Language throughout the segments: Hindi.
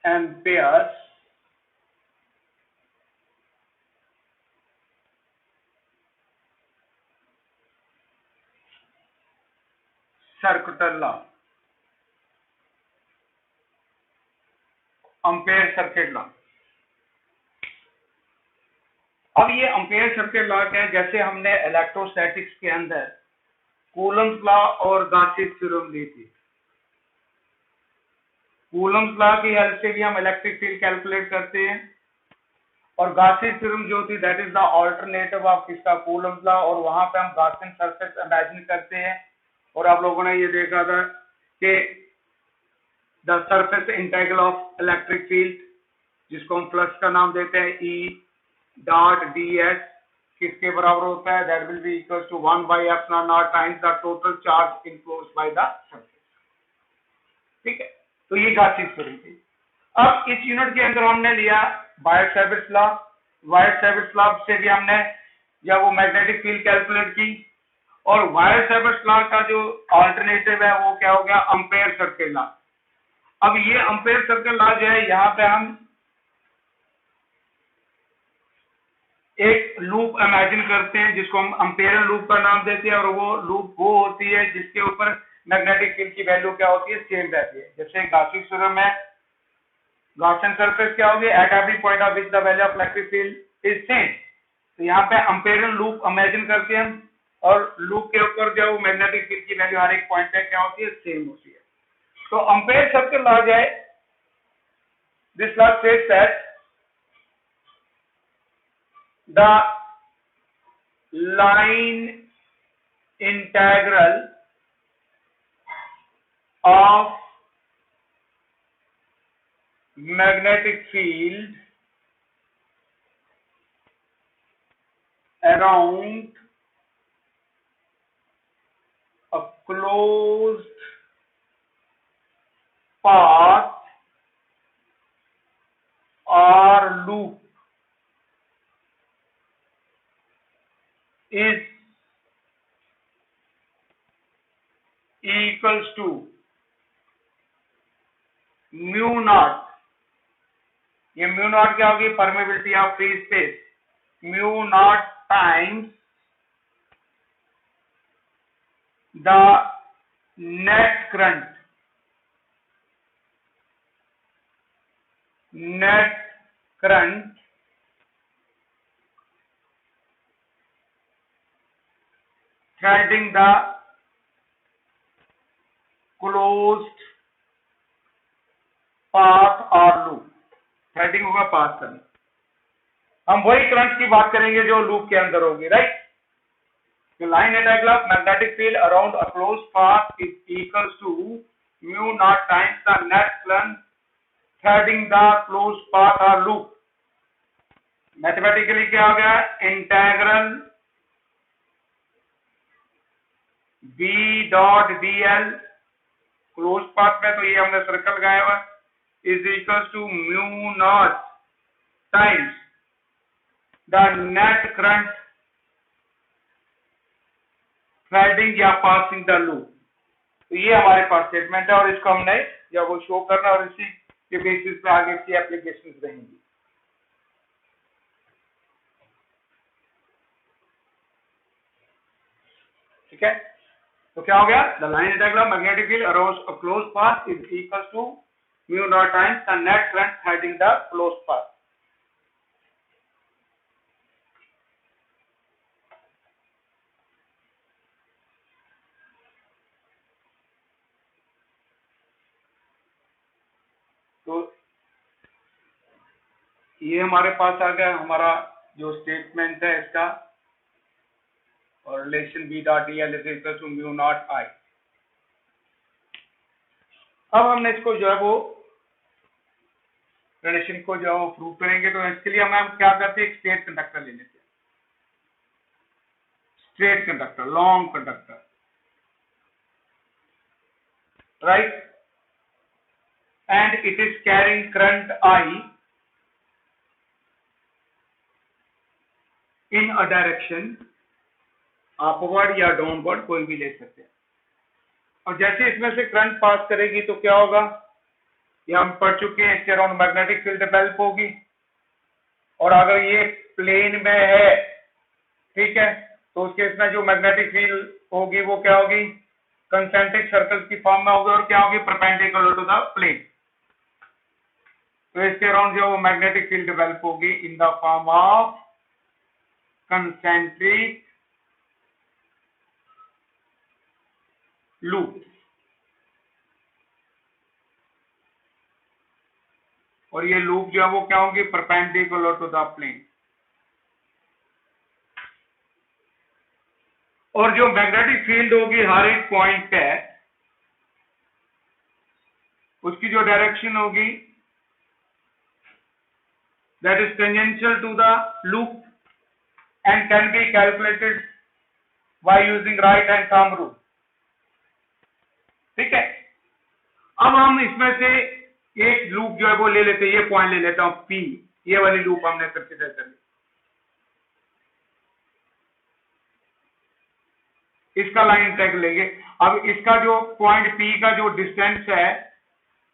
Ampere circuit law, ampere circuit law. अब ये एम्पेयर सर्किट लॉ क्या है, जैसे हमने इलेक्ट्रोस्टैटिक्स के अंदर कूलम्स लॉ और गाउस थ्योरम ली थी। कूलम्स लॉ की हेल्प से भी हम इलेक्ट्रिक फील्ड कैलकुलेट करते हैं, और गाउस थ्योरम जो थी that is the alternative of किसका, कूलम्स लॉ, और वहां पे हम गॉसियन सरफेस इमेजिन करते हैं। और आप लोगों ने ये देखा था कि the surface integral of electric field, जिसको हम फ्लक्स का नाम देते हैं ई डॉट डी एस, किसके बराबर होता है, that will be equal to 1 by epsilon not times the total charge enclosed by the surface. ठीक है, तो ये गाउस थ्योरम थी। अब इस यूनिट के अंदर हमने लिया बायट-सैविट लॉ। बायट-सैविट लॉ से भी हमने जब वो मैग्नेटिक फील्ड कैलकुलेट की, और बायट-सैविट लॉ का जो अल्टरनेटिव है वो क्या हो गया, एम्पेयर सर्किट लॉ। अब ये एम्पेयर सर्किट लॉ जो है, यहाँ पे हम एक लूप इमेजिन करते हैं जिसको हम एम्पेयर लूप का नाम देते हैं, और वो लूप वो होती है जिसके ऊपर मैग्नेटिक फील्ड की वैल्यू क्या होती है, सेम रहती है। जैसे गाउस थ्योरम में गॉसियन सरफेस क्या होगी, at every point of which the value of electric field is same. तो यहाँ पे एम्पेयर लूप इमेजिन करते हैं, और लूप के ऊपर जो मैग्नेटिक फील्ड की वैल्यू हर एक पॉइंट पे क्या होती है, सेम होती है। तो एम्पेयर सर्किट लॉ जाए, this law says that the line integral of magnetic field around a closed path or loop is equals to mu naught। ये म्यू नॉट क्या होगी, permeability of free space, mu naught times the net current, net current threading the closed path or loop। Threading होगा पास करना। हम वही करंट की बात करेंगे जो लूप के अंदर होगी, right. The line integral of magnetic field around a closed path is equals to mu naught times the net current threading the closed path or loop। Mathematically क्या हो गया, integral B dot dl close path में, तो ये हमने सर्कल लगाया हुआ, is equal to mu not times the net current threading या पासिंग द लूप। तो ये हमारे पास स्टेटमेंट है, और इसको हमने जब वो शो करना, और इसी के बेसिस पे आगे की एप्लीकेशंस रहेंगी। ठीक है, तो क्या हो गया, the line integral of magnetic field around a closed path is equal to mu not times the net current threading the closed path. तो ये हमारे पास आ गया हमारा जो स्टेटमेंट है इसका, और relation B dot D L is equal to mu not I. अब हमने इसको जो है वो रिलेशन को जो है वो प्रूव करेंगे। तो इसके लिए हम क्या करते हैं, एक स्ट्रेट कंडक्टर ले लेते हैं, straight conductor, long conductor, right, and it is carrying current I in a direction upward या डाउनवर्ड, कोई भी ले सकते हैं। और जैसे इसमें से करंट पास करेगी तो क्या होगा, ये हम पढ़ चुके हैं, इसके अराउंड मैग्नेटिक फील्ड डेवलप होगी। और अगर ये प्लेन में है, ठीक है, तो उस केस में जो मैग्नेटिक फील्ड होगी वो क्या होगी, कंसेंट्रिक सर्कल की फॉर्म में होगी और क्या होगी, परपेंडिकुलर टू द प्लेन। तो इसके अराउंड जो मैग्नेटिक फील्ड डेवलप होगी in the form of concentric loop. और ये लूप जो है वो क्या होगी, परपेंडिकुलर टू द प्लेन। और जो मैग्नेटिक फील्ड होगी हर एक पॉइंट पे, उसकी जो डायरेक्शन होगी that is tangential to the loop and can be calculated by using right hand thumb rule. ठीक है, अब हम इसमें से एक लूप जो है वो ले लेते हैं, ये पॉइंट ले लेता हूं P, ये वाली लूप हमने कंसीडर कर ली। इसका लाइन टैग लेंगे। अब इसका जो पॉइंट P का जो डिस्टेंस है,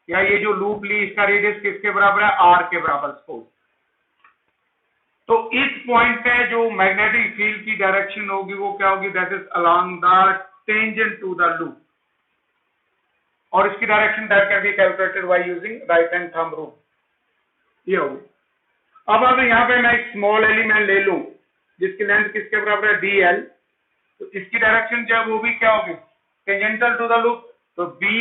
या ये जो लूप ली, इसका रेडियस किसके बराबर है, R के बराबर सपोज। तो इस पॉइंट पे जो मैग्नेटिक फील्ड की डायरेक्शन होगी वो क्या होगी, that is along the tangent to the loop. और इसकी direction that can be calculated by using right hand thumb rule, ये होगी। अब अगर यहाँ पे मैं एक स्मॉल एलिमेंट ले लूं जिसकी लेंथ किसके बराबर है, dl, तो इसकी डायरेक्शन जो है वो भी क्या होगी, टेंजेंटल टू द लूप। तो b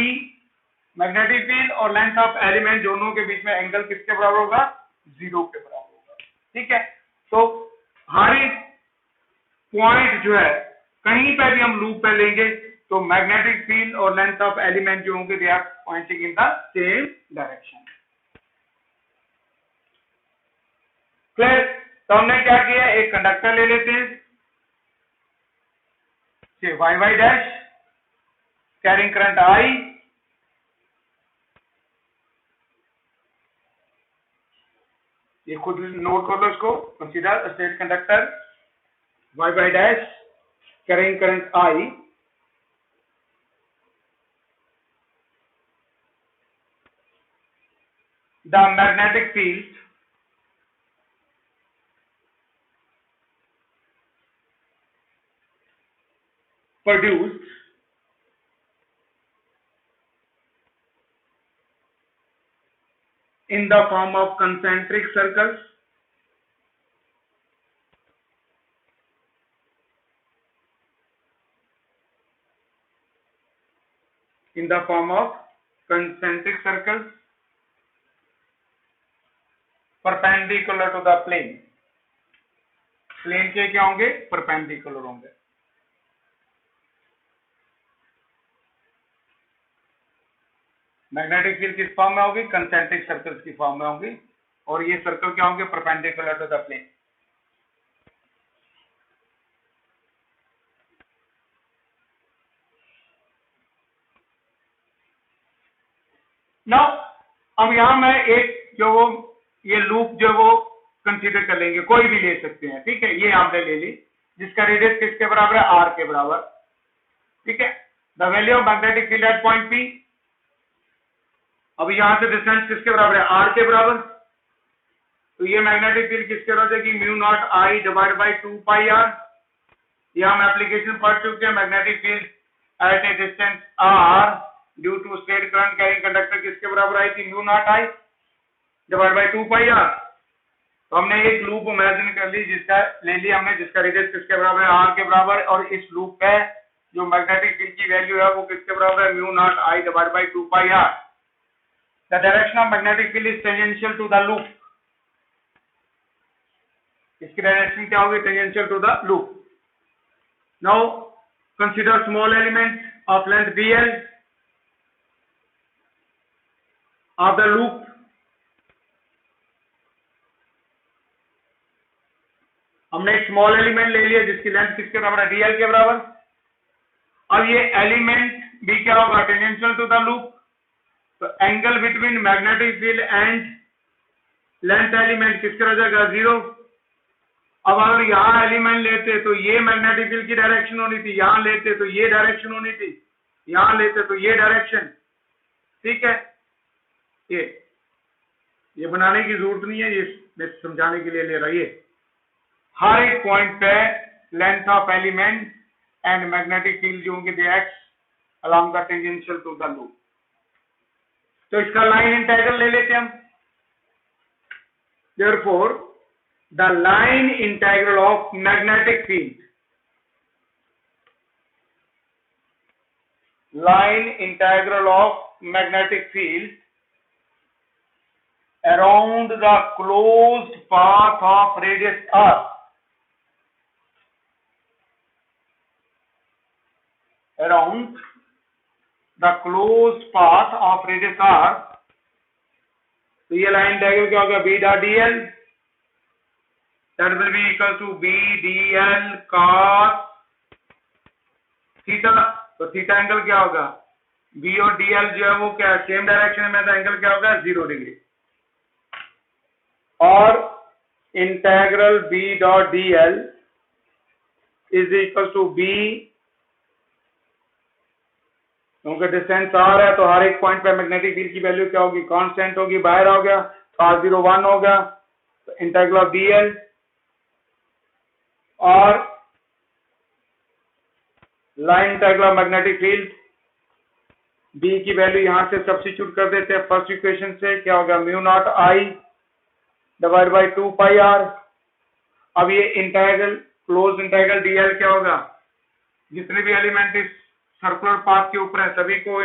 मैग्नेटिक फील्ड और लेंथ ऑफ एलिमेंट दोनों के बीच में एंगल किसके बराबर होगा, 0 के बराबर होगा। ठीक है, तो हर एक पॉइंट जो है कहीं पे भी हम लूप पे लेंगे तो मैग्नेटिक फील्ड और लेंथ ऑफ एलिमेंट जो होंगे they are pointing in the same direction. Clear? तो हमने क्या किया, एक कंडक्टर ले लेते हैं, से y dash carrying current I, ये खुद नोट कर लो इसको, consider state conductor y dash carrying current I, the magnetic field produced in the form of concentric circles perpendicular to the plane। Plane के क्या होंगे, परपेंडिकुलर होंगे। मैग्नेटिक फील्ड किस फॉर्म में होगी, कंसेंट्रिक सर्कल्स की फॉर्म में होगी, और ये सर्कल क्या होंगे, perpendicular to the plane. Now अब यहां मैं एक जो वो ये लूप जो वो कंसीडर कर लेंगे, कोई भी ले सकते हैं। ठीक है, ये आपने ले ली जिसका रेडियस किसके बराबर है, R के बराबर। ठीक है, the value of magnetic field eight point P, अब यहां से डिस्टेंस किसके बराबर है, R के बराबर। तो ये मैग्नेटिक फील्ड किसके बराबर है कि mu not I divide by 2 pi R। ये हम एप्लीकेशन पढ़ चुके हैं, magnetic field at a distance R due to straight current carrying conductor किसके बराबर आई थी, mu not I divide by 2 pi R। तो हमने एक लूप इमेजिन कर ली, जिसका ले लिया हमने, जिसका रेडियस किसके बराबर है, R के बराबर, और इस लूप पे जो मैग्नेटिक फील्ड की वैल्यू है वो किसके बराबर है, mu not I divide by 2 pi R। The direction of magnetic field is tangential to the loop. इसकी डायरेक्शन क्या होगी, tangential to the loop. Now consider small element of length dl of the loop. हमने एक स्मॉल एलिमेंट ले लिया जिसकी लेंथ किसके बराबर है, dl के बराबर। अब ये एलिमेंट भी क्या होगा, टेंजेंशियल टू द लूप। तो angle between magnetic field and length element किसके हो जाएगा, 0। अब अगर यहां एलिमेंट लेते तो ये मैग्नेटिक फील्ड की डायरेक्शन होनी थी, यहां लेते तो ये डायरेक्शन होनी थी, यहां लेते तो ये डायरेक्शन। ठीक है, ये बनाने की जरूरत नहीं है, ये समझाने के लिए ले रहा है। हर एक पॉइंट पे length of element and magnetic field जो होंगे they act along the tangential to the loop. तो इसका लाइन इंटीग्रल ले लेते हैं हम। Therefore, the line integral of magnetic field, line integral of magnetic field around the closed path of radius r, around the closed path of radius r, तो ये लाइन इंटीग्रल क्या होगा, B dot D L, that will be equal to B D L cos theta. तो थीटा एंगल क्या होगा, बी और डी एल जो है वो क्या सेम डायरेक्शन में, तो एंगल क्या होगा 0 डिग्री। और integral B dot D L is equal to B, क्योंकि डिस्टेंस आर है तो हर एक पॉइंट पे मैग्नेटिक फील्ड की वैल्यू क्या होगी, कांस्टेंट होगी, बाहर हो गया तो r0 1 होगा, तो इंटीग्रल ऑफ dl। और line integral of magnetic field, b की वैल्यू यहां से सब्स्टिट्यूट कर देते हैं फर्स्ट इक्वेशन से, क्या होगा mu not I divide by 2 pi R. अब ये इंटीग्रल क्लोज इंटीग्रल dl क्या होगा, जितने भी एलिमेंट इस सर्कुलर पाथ के ऊपर है सभी को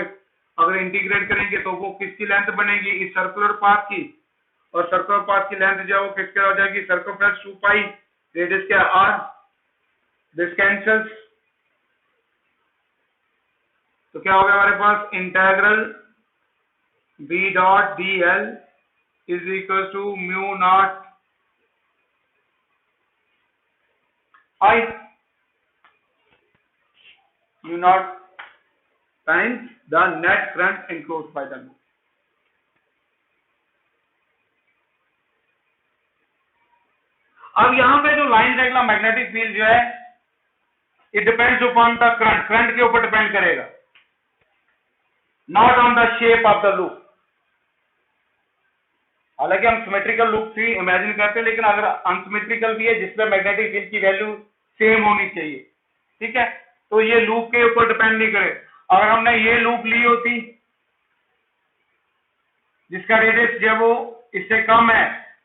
अगर इंटीग्रेट करेंगे तो वो किसकी लेंथ बनेगी, इस सर्कुलर पाथ की। और सर्कुलर पाथ की लेंथ जो है वो किसके हो जाएगी, सर्कमफ्रेंस 2 पाई, रेडियस क्या r, दिस कैंसल्स। तो क्या होगा हमारे पास, integral b dot D L is equal to mu not I, mu naught times the net current enclosed by the loop। अब यहां पे जो लाइन इंटीग्रल मैग्नेटिक फील्ड जो है it depends upon the current, current के ऊपर डिपेंड करेगा, not on the shape of the loop. हालांकि हम सिमेट्रिकल लूप भी इमेजिन करते हैं, लेकिन अगर अनसिमेट्रिकल भी है जिसमें मैग्नेटिक फील्ड की वैल्यू सेम होनी चाहिए, ठीक है, तो ये लूप के ऊपर डिपेंड नहीं करे। अगर हमने ये लूप ली होती जिसका रेडियस जो है वो इससे कम है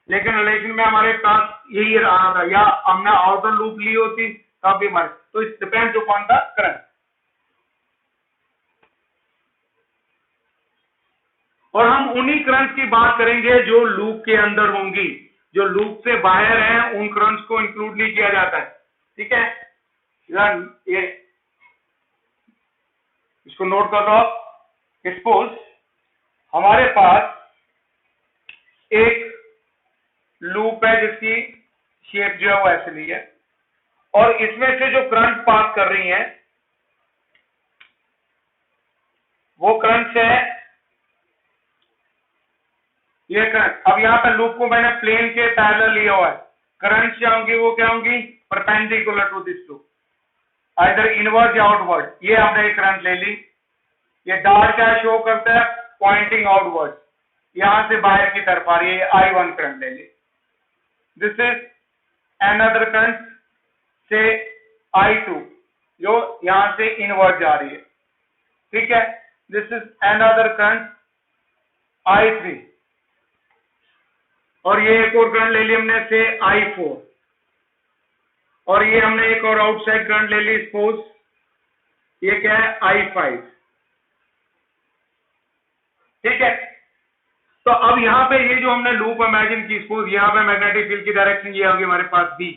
लेकिन रिलेशन में हमारे पास यही रहा था, या हमने आउटर लूप ली होती तब भी हमारे, तो it depends upon the current. और हम उन्हीं करंट की बात करेंगे जो लूप के अंदर होंगी, जो लूप से बाहर हैं उन करंट्स को इंक्लूड नहीं किया जाता है, ठीक है। ये इसको नोट कर लो। सपोज हमारे पास एक लूप है जिसकी शेप जो है वो ऐसे ली है, और इसमें से जो करंट पास कर रही है वो करंट है ये करंट। अब यहां पर लूप को मैंने प्लेन के पैरेलल लिया हुआ है, करंट क्या होंगी, वो क्या होंगी, perpendicular to this loop, either inward या आउटवर्ड। ये हमने एक करंट ले ली, ये डॉट क्या शो करता है, पॉइंटिंग आउटवर्ड, यहां से बाहर की तरफ आ रही है, I1 करंट ले ली। दिस इज अनदर करंट से I2 जो यहां से इनवर्ड जा रही है, ठीक है। This is another current I3, और ये एक और करंट ले ली हमने से I4, और ये हमने एक और आउटसाइड करंट ले ली, सपोज ये क्या है I5, ठीक है। तो अब यहां पे ये जो हमने लूप इमेजिन की, सपोज यहां पे मैग्नेटिक फील्ड की डायरेक्शन ये होगी हमारे पास B,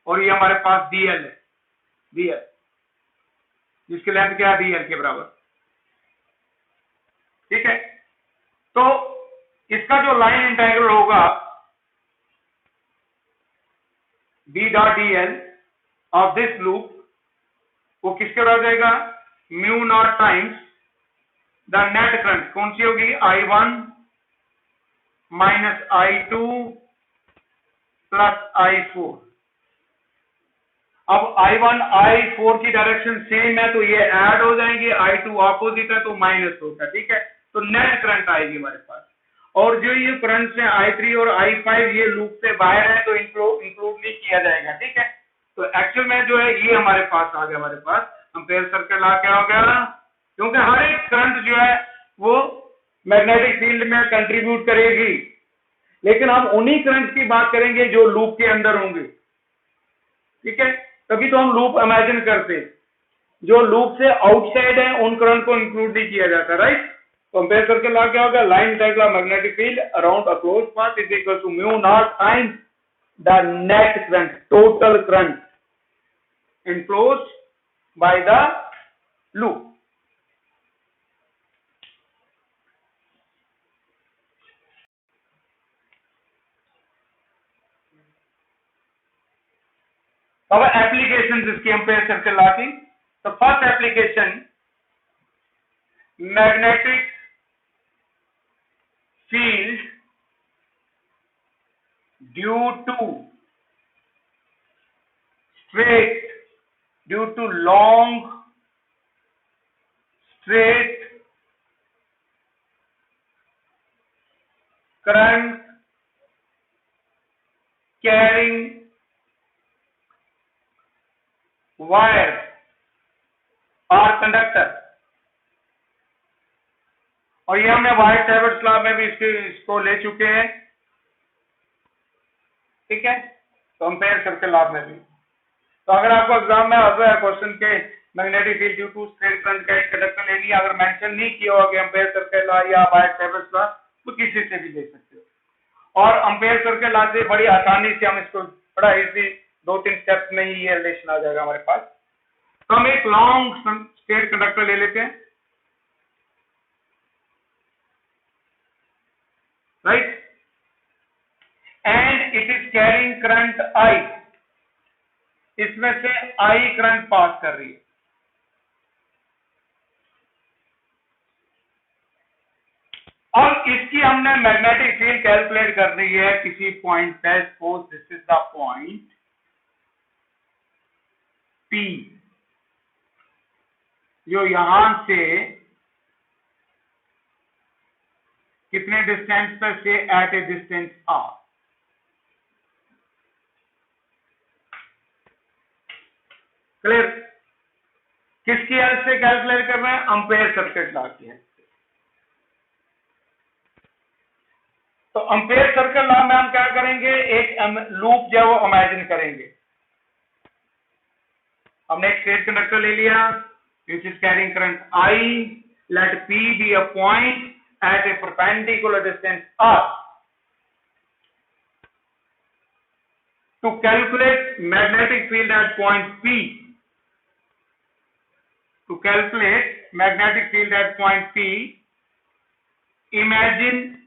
और ये हमारे पास DL है, DL जिसकी लेंथ क्या है DL के बराबर, ठीक है। तो इसका जो लाइन इंटीग्रल होगा B dot DL of this loop वो किसके बराबर जाएगा, mu not times the net current, कौन सी होगी, I1 minus I2 plus I4। अब I1 I4 की डायरेक्शन सेम है तो ये ऐड हो जाएंगे, I2 ऑपोजिट है तो माइनस होगा, ठीक है। तो नेट करंट आएगी हमारे पास, और जो ये करंट है I3 और I5 ये लूप से बाहर है तो इंक्लूड नहीं किया जाएगा, ठीक है। तो एक्चुअल में जो है ये हमारे पास आ गया, हमारे पास एम्पेयर सर्किल आ क्या हो गया, क्योंकि हर एक करंट जो है वो मैग्नेटिक फील्ड में कंट्रीब्यूट करेगी, लेकिन हम उन्हीं करंट की बात करेंगे जो लूप के अंदर होंगे, ठीक है। तभी तो हम लूप इमेजिन करते हैं, जो लूप से आउटसाइड है उन करंट को इंक्लूड नहीं किया जाता, राइट। कंपेयर करके ला क्या होगा, line integral magnetic field around a closed path is equal to mu not times the net current, total current enclosed by the loop. Our applications इसकी एम्पेयर सर्किल लॉ की, तो first application magnetic field due to straight, due to long straight current carrying wire or conductor, और ये हमने वाइट टैबर्स लॉ में भी इसको ले चुके हैं, ठीक है। तो कंपेयर सर्किल लॉ में भी, तो अगर आपको एग्जाम में आता है क्वेश्चन के magnetic field due to straight current का एक कंडक्टर लेनी है, अगर मेंशन नहीं किया होगा कि एम्पेयर सर्किल लॉ या वाइट टैबर्स लॉ, तो किसी से भी ले सकते हो। और एम्पेयर सर्किल लॉ से बड़ी आसानी से हम इसको बड़ा इजी 2-3 स्टेप्स में ही ये रिलेशन आ जाएगा हमारे पास। तो हम एक लॉन्ग स्ट्रेट कंडक्टर ले लेते हैं, right, and it is carrying current I, इसमें से I करंट पास कर रही है। अब इसकी हमने मैग्नेटिक फील्ड कैलकुलेट करनी है किसी पॉइंट पे, suppose this is the point P, जो यहां से कितने डिस्टेंस पर से, at a distance R। Clear, किसकी हेल्प से कैलकुलेट कर रहे हैं, एम्पेयर सर्किट लॉ की हेल्प से। तो एम्पेयर सर्किल लॉ में हम क्या करेंगे, एक लूप जो है वो इमेजिन करेंगे। हमने एक स्ट्रेट कंडक्टर ले लिया which is carrying current I, let P be a point at a perpendicular distance R. To calculate magnetic field at point P, to calculate magnetic field at point P, imagine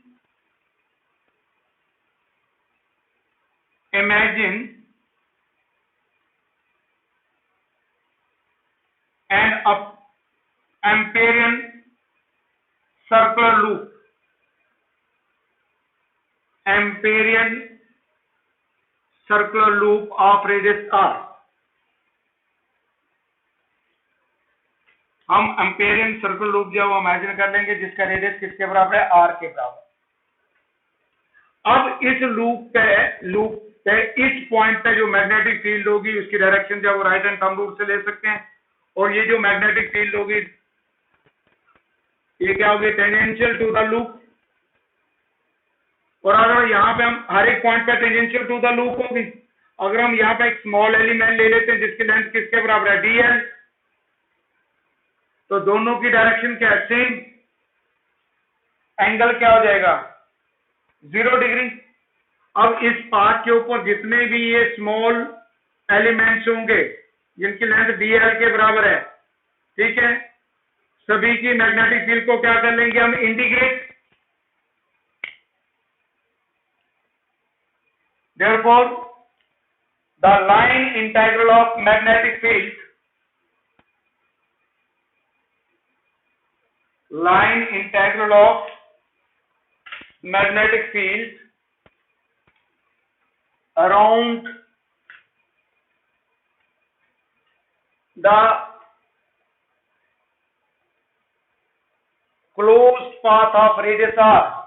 an Amperian circular loop, Amperian circular loop of radius R। हम एम्पेरियन सर्कुलर लूप जो है वो इमेजिन कर लेंगे जिसका रेडियस किसके बराबर है, R के बराबर। अब इस लूप पे इस पॉइंट पे जो मैग्नेटिक फील्ड होगी उसकी डायरेक्शन जो है वो राइट हैंड थंब रूल से ले सकते हैं, और ये जो मैग्नेटिक फील्ड होगी ये क्या होगी, टेंजेंशियल टू द लूप। और अगर यहाँ पे हम हर एक पॉइंट पे टेंजेंशियल टू द लूप होगी, अगर हम यहाँ पे एक स्मॉल एलिमेंट ले लेते हैं जिसकी लेंथ किसके बराबर है, dl, तो दोनों की डायरेक्शन क्या है, सेम, एंगल क्या हो जाएगा, 0 डिग्री। अब इस पाथ के ऊपर जितने भी ये स्मॉल एलिमेंट्स होंगे जिनकी लेंथ dl के बराबर है, ठीक है, सभी की मैग्नेटिक फील्ड को क्या कर लेंगे हम, integrate. Therefore, the line integral of magnetic field, line integral of magnetic field around the closed path of radius R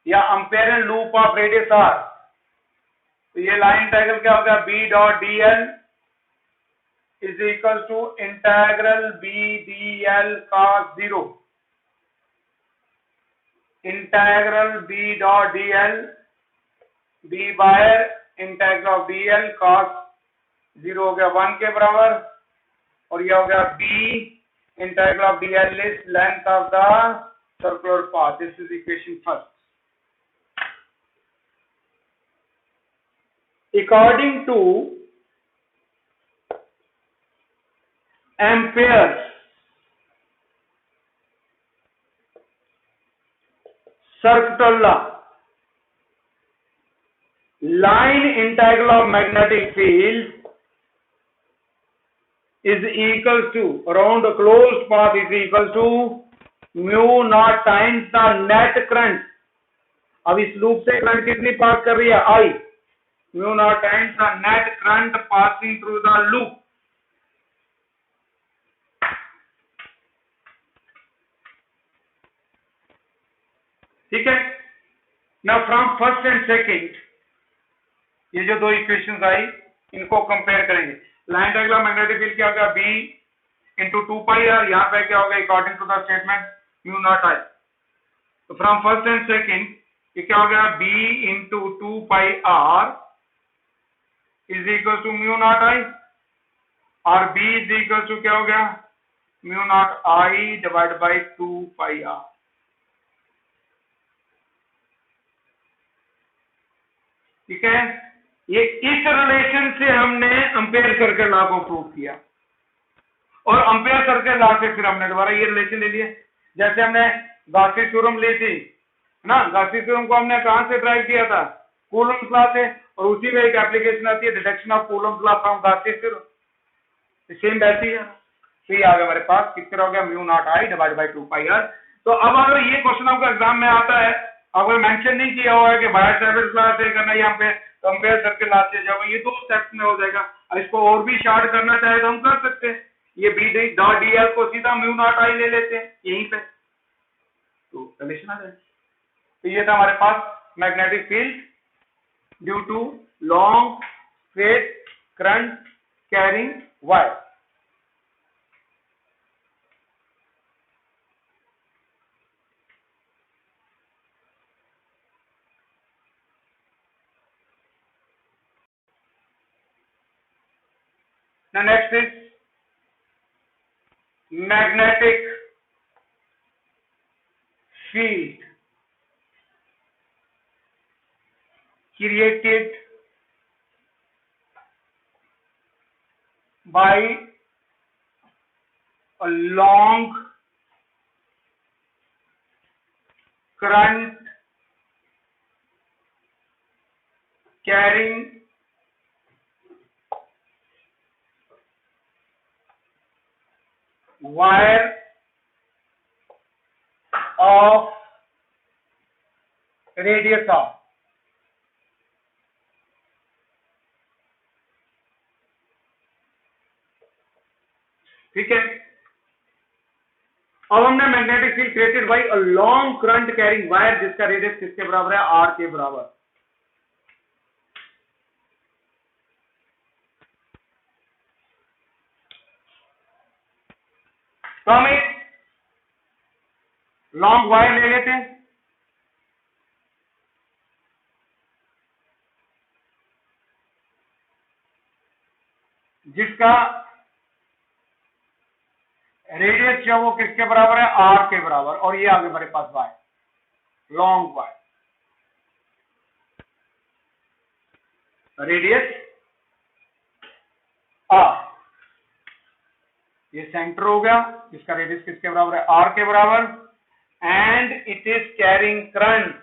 या Amperian loop of radius R, तो ये लाइन इंटीग्रल क्या होगा, B dot D L is equal to integral B D L cos 0, integral B dot D L B by integral of D L cos 0 हो गया 1 के बराबर, और यह हो गया B integral of D L is length of the circular path. This is equation first. According to Ampere's circular law, line integral of magnetic field is equal to, around a closed path is equal to mu naught times the net current. अब इस लूप से करंट कितनी पास कर रही है, I, mu naught times the net current passing through the loop. ठीक है. Now from first and second, ये जो दो इक्वेशंस आई इनको कंपेयर करेंगे. लाइन इंटीग्रल मैग्नेटिक फील्ड क्या होगा, B इंटू 2 पाई आर, यहाँ पे क्या होगा according to the statement mu not I. तो फ्रॉम फर्स्ट एंड सेकंड ये क्या हो गया, B into 2 pi R is equal to mu not I, और B इज इक्वल टू क्या हो गया, mu not I divide by 2 pi R. ठीक है. ये इस रिलेशन से हमने एम्पेयर सर्किल लॉ को प्रूव किया, और एम्पेयर सर्किल लॉ से फिर हमने दोबारा ये रिलेशन ले लिए. जैसे हमने गॉसी थ्योरम ली थी ना, गॉसी थ्योरम को हमने कहां से ड्राइव किया था, कूलम्ब्स लॉ से, और उसी में एक एप्लीकेशन आती है deduction of Coulomb's law from Gauss theorem. Same वैसी है. तो ये आ गया हमारे पास कितना हो गया, mu not I divide by 2 pi R. तो अब अगर ये क्वेश्चन आपको एग्जाम में आता है, अगर मेंशन नहीं किया हुआ है कि बायो-सावर्ट लॉ से करना है, यहाँ पे कंपेयर सर्किल लॉ से, जब ये 2 स्टेप्स में हो जाएगा. इसको और भी शॉर्ट करना चाहे तो हम कर सकते हैं. ये बी डॉट डी एल को सीधा म्यू नॉट आई ले लेते हैं यहीं पे, तो रिलेशन आ जाएगा. तो ये था हमारे पास magnetic field due to long straight current carrying wire. Now next is magnetic field created by a long current carrying wire of radius r. ठीक है. अब हमने magnetic field created by a long current carrying wire जिसका रेडियस किसके बराबर है, आर के बराबर. तो हम एक लॉन्ग वायर ले लेते हैं, जिसका रेडियस जो वो किसके बराबर है, आर के बराबर, और ये आगे हमारे पास wire, long wire, radius R. ये सेंटर हो गया जिसका रेडियस किसके बराबर है, आर के बराबर, and it is carrying current.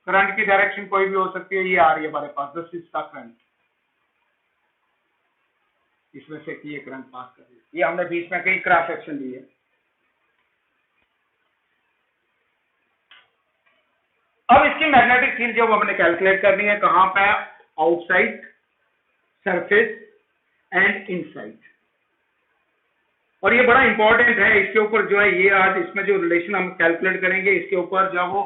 Current की डायरेक्शन कोई भी हो सकती है, ये आ रही है हमारे पास, दिस इज द करंट, इसमें से ये करंट पास कर रही है. ये हमने बीच में कई क्रॉस सेक्शन लिए. अब इसकी मैग्नेटिक फील्ड जो हमने कैलकुलेट करनी है, कहां पे, आउटसाइड सरफेस एंड इनसाइड. और ये बड़ा इंपॉर्टेंट है, इसके ऊपर जो है ये आज इसमें जो रिलेशन हम कैलकुलेट करेंगे, इसके ऊपर जो वो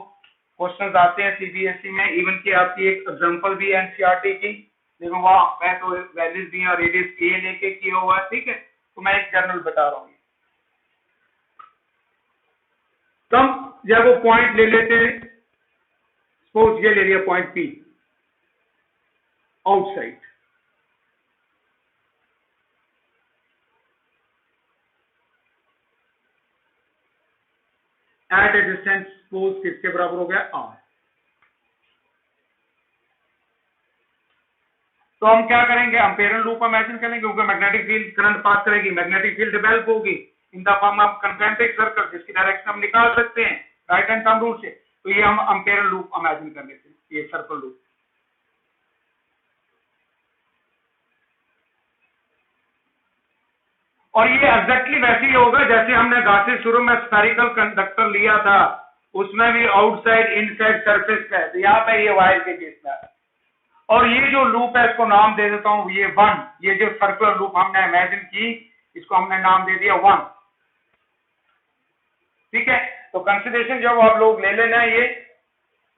क्वेश्चंस आते हैं सीबीएसई में, इवन की आपकी एक एग्जांपल भी है एनसीईआरटी की, देखो वहाँ मैं तो वैल्यूज दिया रेडियस ए लेके किया हुआ है, ठीक है। तो मैं एक जनरल बता रहा हूँ। तो हम जब वो पॉइंट ले लेते हैं, सपोज ये ले लिया point P outside, at a distance suppose किसके बराबर हो गया आर। तो हम क्या करेंगे, अम्पेरियल लूप इमेजिन करेंगे, क्योंकि मैग्नेटिक फील्ड करंट पास करेगी, मैग्नेटिक फील्ड डेवलप होगी in the form of concentric circle, जिसकी डायरेक्शन हम निकाल सकते हैं राइट हैंड थंब रूल से। तो ये हम अम्पेरियल लूप इमेजिन कर लेते हैं, ये सर्कल लूप। और ये एग्जैक्टली वैसे ही होगा जैसे हमने गासे शुरू में स्फेरिकल कंडक्टर लिया था, उसमें भी आउटसाइड इनसाइड सरफेस है, तो यहाँ पे ये वायर के केस में। और ये जो लूप है इसको नाम दे देता हूं ये वन, ये जो सर्कुलर लूप हमने इमेजिन की इसको हमने नाम दे दिया वन, ठीक है। तो कंसिडरेशन जब आप लोग ले लेना है, ये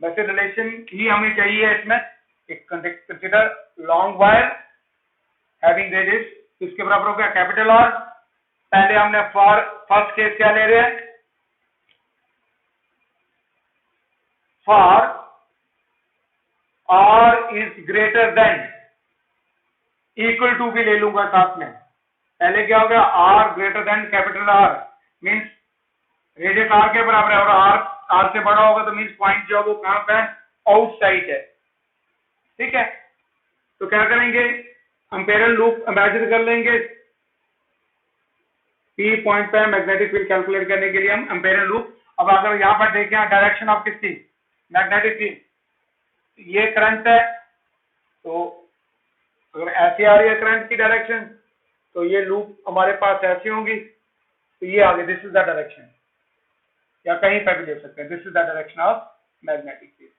वैसे रिलेशन ही हमें चाहिए इसमें, एक consider long wire having radius किसके बराबर हो गया कैपिटल आर। पहले हमने फॉर फर्स्ट केस क्या ले रहे हैं, for R is greater than, equal to भी ले लूंगा साथ में। पहले क्या हो गया, R greater than capital R, means radius R के बराबर है, और आर से बड़ा होगा तो मीन्स पॉइंट जो है वो कहां पे है, आउटसाइड है, ठीक है। तो क्या करेंगे, अम्पेरियल लूप इमेजिन कर लेंगे, पी पॉइंट पे मैग्नेटिक फील्ड कैलकुलेट करने के लिए हम अम्पेरियल लूप। अब अगर यहां पर देखें डायरेक्शन ऑफ किसकी, मैग्नेटिक फील्ड, ये करंट है, तो अगर ऐसी आ रही है करंट की डायरेक्शन तो ये लूप हमारे पास ऐसी होंगी, तो ये आगे दिस इज द डायरेक्शन, या कहीं पर भी ले सकते हैं, this is the direction of magnetic field.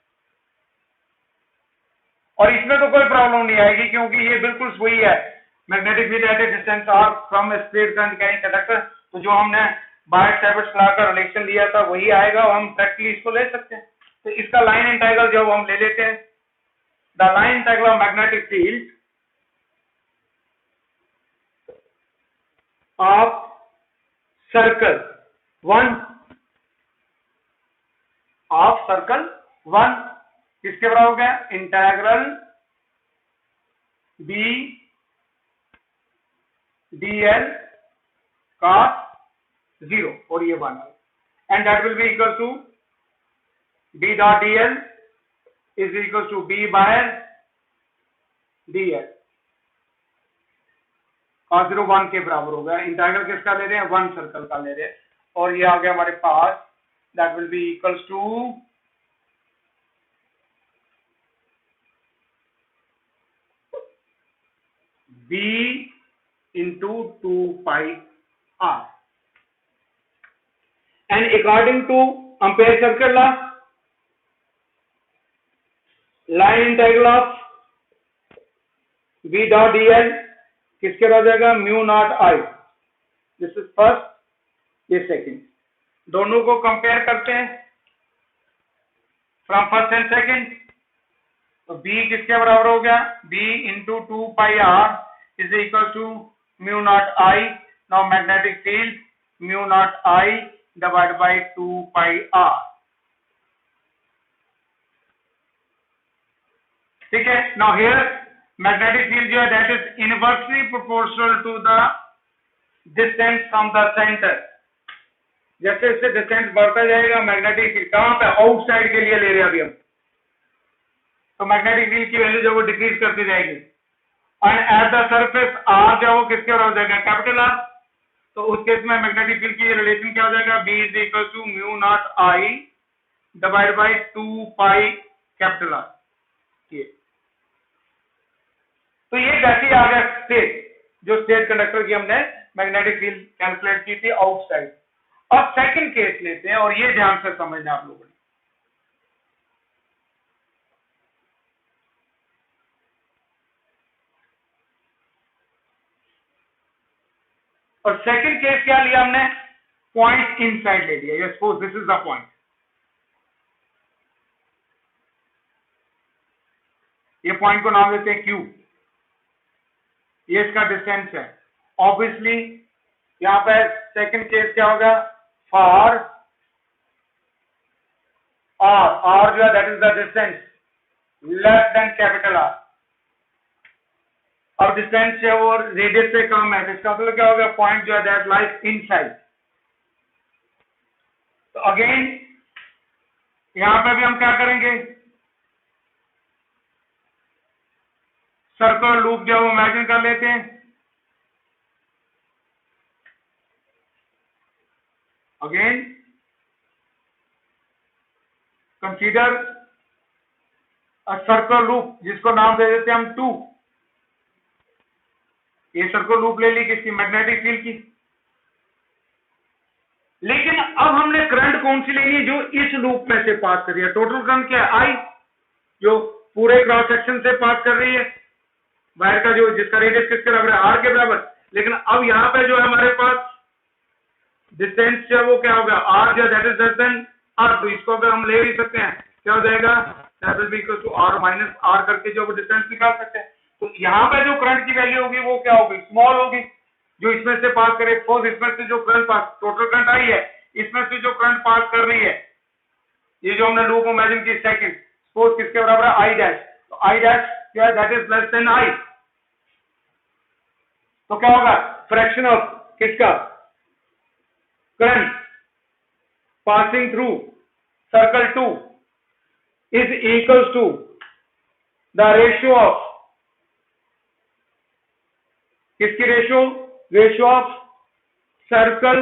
और इसमें तो कोई प्रॉब्लम नहीं आएगी क्योंकि ये बिल्कुल वही है, magnetic field at a distance R from a straight current carrying conductor, तो जो हमने बायट-सैवर्ट लॉ का रिलेशन लिया था वही आएगा, और हम प्रैक्टिकली इसको ले सकते हैं। तो इसका लाइन इंटीग्रल जब हम ले लेते हैं, the line integral of magnetic field of circle one, of circle one किसके बराबर हो गया, इंटीग्रल बी dl cos 0, और ये वन है, and that will be equal to b dot dl is equal to b by dl, cos 0 1 के बराबर हो गया। इंटीग्रल किसका ले रहे हैं, वन सर्कल का ले रहे हैं, और ये आ गया हमारे पास, that will be equals to b into 2 pi r, and according to Ampere circle law, line integral of b dot dl किसके हो जाएगा, mu not I, this is first, ये सेकंड, दोनों को कंपेयर करते हैं फ्रॉम फर्स्ट एंड सेकंड। तो b किसके बराबर हो गया, b into 2 pi r is equal to mu not I, now magnetic field mu not I divide by 2 pi r, ठीक है। नाउ हियर मैग्नेटिक फील्ड जो है that is inversely proportional to the distance from the centre, जैसे इससे डिस्टेंस बढ़ता जाएगा मैग्नेटिक फील्ड कहां पे, आउटसाइड के लिए ले रहे हैं अभी हम, तो मैग्नेटिक फील्ड की वैल्यू जो वो डिक्रीज करती जाएगी, and at the surface R जो वो किसके बराबर हो जाएगा, कैपिटल आर। तो उस केस में मैग्नेटिक फील्ड की रिलेशन क्या हो जाएगा, B is equal to mu not I divide by 2 pi capital R. तो ये वैसे ही आ गया स्टेट, जो स्टेट कंडक्टर की हमने मैग्नेटिक फील्ड कैलकुलेट की थी आउटसाइड। अब सेकंड केस लेते हैं, और ये ध्यान से समझना आप लोगों ने, और सेकंड केस क्या लिया हमने, पॉइंट इनसाइड ले लिया, suppose this is the point, ये पॉइंट को नाम देते हैं Q, ये इसका डिस्टेंस है। ऑब्वियसली यहाँ पे सेकंड केस क्या होगा, फॉर R जो है that is the distance less than capital R। अब डिस्टेंस है वो रेडियस से कम है, तो इसका मतलब क्या होगा, पॉइंट जो है दैट लाइज इनसाइड। तो अगेन यहां पे भी हम क्या करेंगे, सर्कल लूप जो है वो इमेजिन कर लेते हैं। Again consider a circle loop जिसको नाम दे देते हैं हम 2। ये सर्कल लूप ले ली किसकी, मैग्नेटिक फील्ड की। लेकिन अब हमने करंट कौन सी लेनी है, जो इस लूप में से पास कर रही है। टोटल करंट क्या है, I, जो पूरे क्रॉस सेक्शन से पास कर रही है, वायर का जो जिसका रेडियस किसके बराबर है, R के बराबर। लेकिन अब यहां पे जो है हमारे पास डिस्टेंस जो है वो क्या होगा, R जो that is less then R। तो इसको अगर हम ले भी सकते हैं, क्या हो जाएगा, that will be equal to R minus R करके जो डिस्टेंस निकाल सकते हैं। तो यहाँ पे जो करंट की वैल्यू होगी वो क्या होगी, स्मॉल होगी, जो इसमें से पास करे। सपोज इसमें से जो current pass, total current I है, इसमें से जो करंट पास कर रही है, ये जो हमने लूप इमेजिन की सेकंड, सपोज किसके बराबर है, I डैश। तो I डैश क्या है, that is less than I। तो क्या होगा, फ्रैक्शन ऑफ किसका, current passing through circle 2 is equals to the ratio of, किसकी रेशियो, रेशियो ऑफ सर्कल,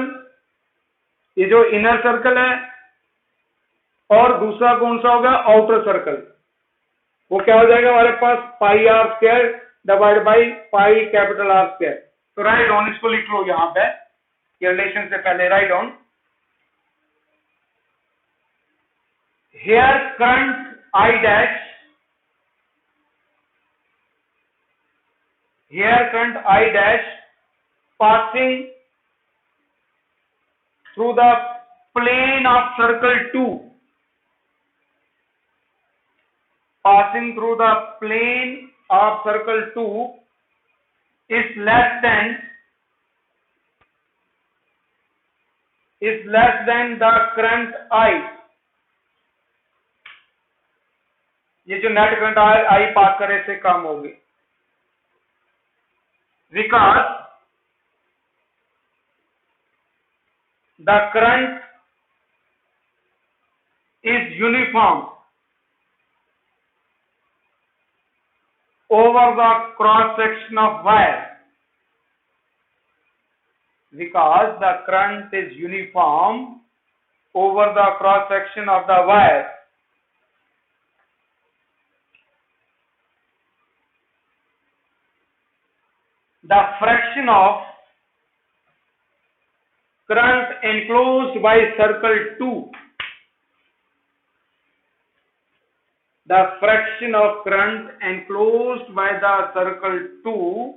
ये जो इनर सर्कल है, और दूसरा कौन सा होगा, आउटर सर्कल। वो क्या हो जाएगा हमारे पास, पाई R square divide by pi capital R square. तो राइट डाउन, इसको लिख लो यहां पे, ये रिलेशन से पहले write down. Here current I dash, here current I dash passing through the plane of circle 2, passing through the plane of circle 2 is less than the current I। ये जो नेट करंट I पास करे से कम होगी, because the current is uniform over the cross section of wire, because the current is uniform over the cross section of the wire, the fraction of current enclosed by circle 2, the fraction of current enclosed by the circle 2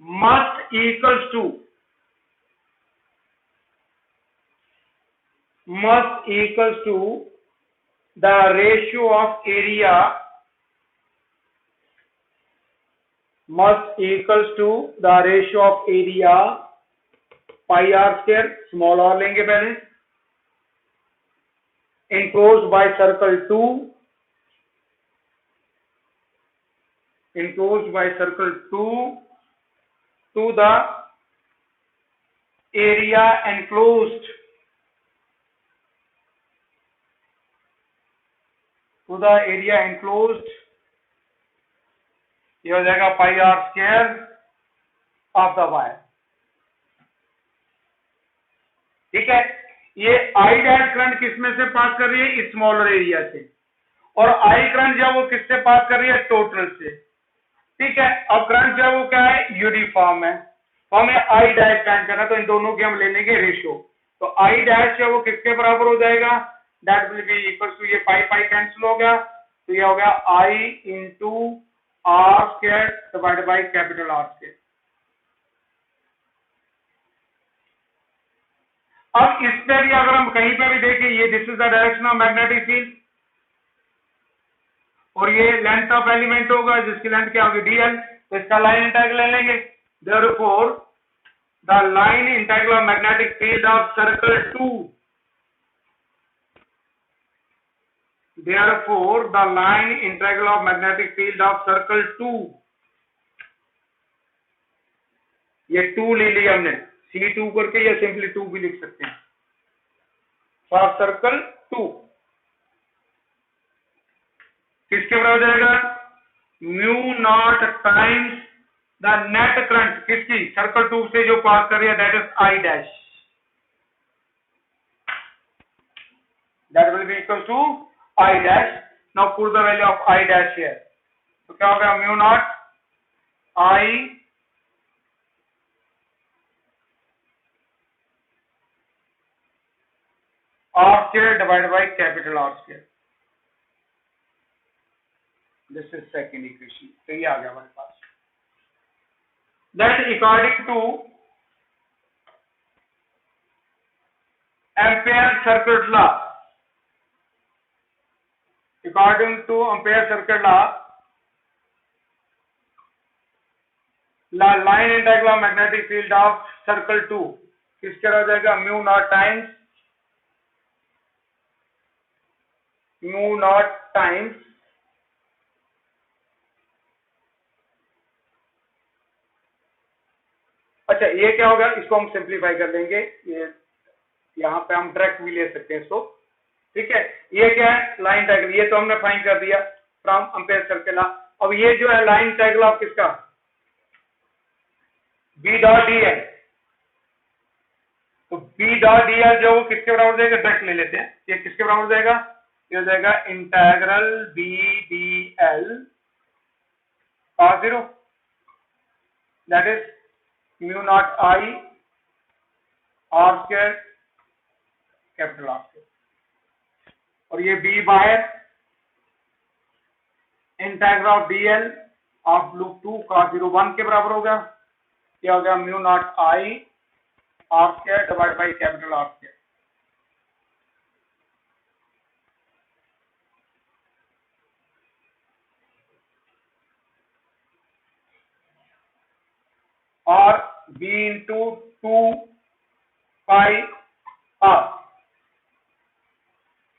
must equals to the ratio of area, pi R square, small r लेंगे पहले, enclosed by circle 2, to the area enclosed, ये हो जाएगा pi R square of the wire. ठीक है, ये I डैश करंट किसमें से पास कर रही है, स्मॉलर एरिया से, और I करंट जो वो किससे पास कर रही है, टोटल से। ठीक है, अब करंट जो वो क्या है, यूनिफॉर्म है, तो हमें I डैश फाइंड करना, तो इन दोनों के हम ले लेंगे रेशियो। तो I डैश जो वो किसके बराबर हो जाएगा, that will be equal to, ये पाई पाई कैंसिल हो गया, तो ये हो गया I into R square divide by capital R square. अब इस पे भी अगर हम कहीं पे भी देखें, ये this is the direction of magnetic field, और ये लेंथ ऑफ एलिमेंट होगा जिसकी लेंथ क्या होगी dl, तो इसका लाइन इंटीग्रल ले लेंगे। Therefore the line integral of magnetic field of circle 2, therefore the line integral of magnetic field of circle 2, ये 2 ले लिया हमने C2 करके, या सिंपली 2 भी लिख सकते हैं, फॉर सर्कल 2 किसके बराबर जाएगा, mu not times the net current किसकी, सर्कल 2 से जो पास कर रही है, that is I dash, that will be equal to I dash. Now put the value of I dash here, तो क्या होगा, mu not I R square divide by capital R square, this is second equation. तो ये आ गया हमारे पास, that according to Ampere circuit law, according to Ampere circuit law, the line integral of magnetic field of circle 2 किसके हो जाएगा, म्यू नॉट टाइम्स अच्छा ये क्या होगा, इसको हम सिंप्लीफाई कर लेंगे, ये यहाँ पे हम डायरेक्ट भी ले सकते हैं इसको, ठीक है। ये क्या है, लाइन इंटीग्रल, ये तो हमने फाइंड कर दिया फ्रॉम एम्पेयर सर्किल लॉ। अब ये जो है लाइन इंटीग्रल ऑफ किसका, बी डॉट डी एल, तो बी डॉट डी एल जो किसके बराबर जाएगा, डायरेक्ट ले लेते हैं, ये किसके बराबर जाएगा, ये हो जाएगा integral B D L cos 0, that is mu not I R square capital R square, और ये B by integral of DL of loop 2 cos 0 1 के बराबर होगा, क्या हो गया, mu not I R square divide by capital R square. और b into 2 pi R,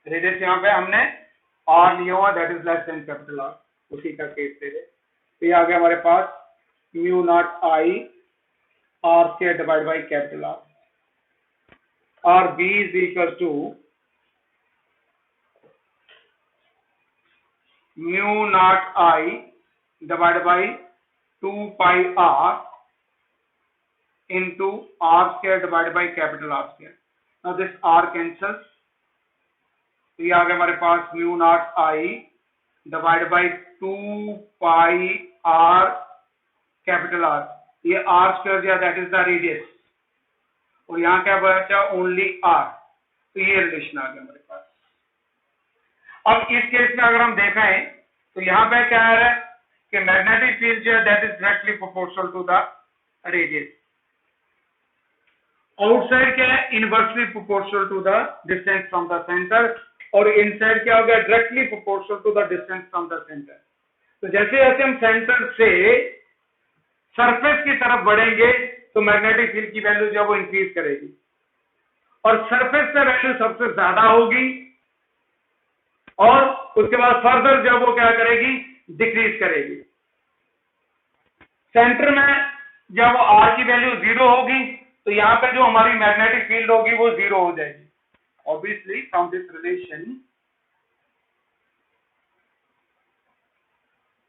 radius यहाँ पे हमने आर लिया हुआ, that is less than capital R, उसी का केस ले, तो ये आ गया हमारे पास mu not I R square divide by capital R, और b is equal to mu not I divide by 2 pi R into r square divided by capital R square. Now this r cancels, तो ये आ गया हमारे पास mu not I divide by 2 pi r capital R, ये r स्क्वायर दिया, दैट इज द रेडियस, और यहाँ क्या बचा, ओनली r, तो ये रिलेशन आ गया हमारे पास। अब इस केस में अगर हम देखें तो यहाँ पे क्या है कि मैग्नेटिक फील्ड जो है that is directly proportional to the radius, outside क्या है, inversely proportional to the distance from the centre, और इनसाइड क्या हो गया, directly proportional to the distance from the centre. तो जैसे जैसे हम सेंटर से सरफेस की तरफ बढ़ेंगे तो मैग्नेटिक फील्ड की वैल्यू जो है वो इंक्रीज करेगी, और सरफेस पे वैल्यू सबसे ज्यादा होगी, और उसके बाद फर्दर जब वो क्या करेगी, डिक्रीज करेगी। सेंटर में जब आर की वैल्यू 0 होगी तो यहाँ पे जो हमारी मैग्नेटिक फील्ड होगी वो 0 हो जाएगी। Obviously from this relation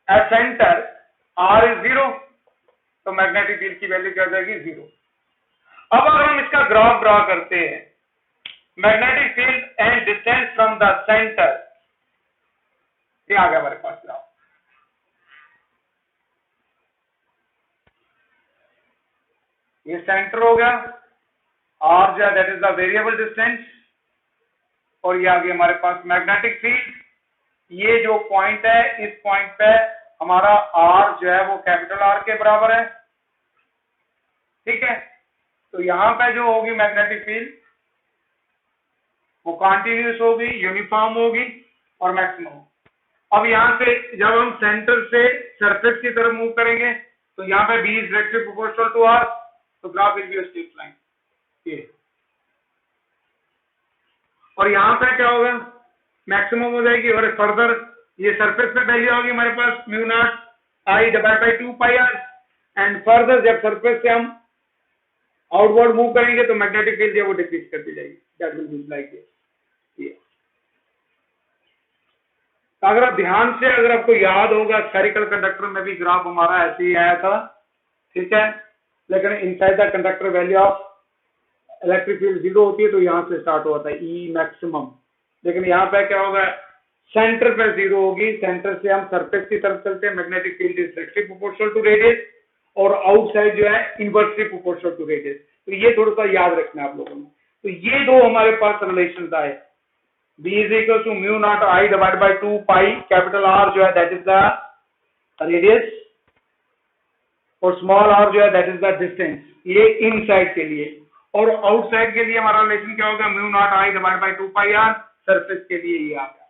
at centre R is 0, तो मैग्नेटिक फील्ड की वैल्यू क्या हो जाएगी, 0। अब अगर हम इसका ग्राफ ड्रॉ करते हैं, magnetic field and distance from the centre, ये आ गया हमारे पास ग्राफ। ये सेंटर हो गया, आर जो that is the variable distance, और ये आ गया हमारे पास मैग्नेटिक फील्ड। ये जो पॉइंट है, इस पॉइंट पे हमारा आर जो है वो कैपिटल आर के बराबर है, ठीक है। तो यहां पे जो होगी मैग्नेटिक फील्ड वो कॉन्टिन्यूस होगी, यूनिफॉर्म होगी और मैक्सिमम होगी। अब यहाँ से जब हम सेंटर से सरफेस की तरफ मूव करेंगे तो यहाँ पे B is directly proportional to R, तो graph will be a straight line ये। और यहाँ पे क्या होगा, मैक्सिमम हो जाएगी और फर्दर ये सरफेस पे वैल्यू होगी हमारे पास mu not I divide by 2 pi R, and further जब सरफेस से हम आउटवर्ड मूव करेंगे तो मैग्नेटिक फील्ड वो डिक्रीज करती जाएगी, that will be like this. अगर आप ध्यान से, अगर आपको याद होगा स्फेरिकल कंडक्टर में भी ग्राफ हमारा ऐसे ही आया था, ठीक है, लेकिन inside the conductor value of electric field 0 होती है तो यहां से स्टार्ट हुआ था ई मैक्सिमम, लेकिन यहाँ पे क्या होगा, सेंटर पे 0 होगी, सेंटर से हम सरफेस की तरफ चलते हैं, magnetic field is directly proportional to radius, और आउटसाइड जो है इनवर्सली प्रोपोर्शनल टू रेडियस। तो ये थोड़ा सा याद रखना है आप लोगों ने। तो ये दो हमारे पास रिलेशन आए, B is equal to mu naught I divided by 2 pi capital R जो है that is the radius, और स्मॉल r जो है that is the distance, ये इनसाइड के लिए। और आउटसाइड के लिए हमारा रिलेशन क्या होगा, mu naught I divided by 2 pi R, surface के लिए ये आ गया।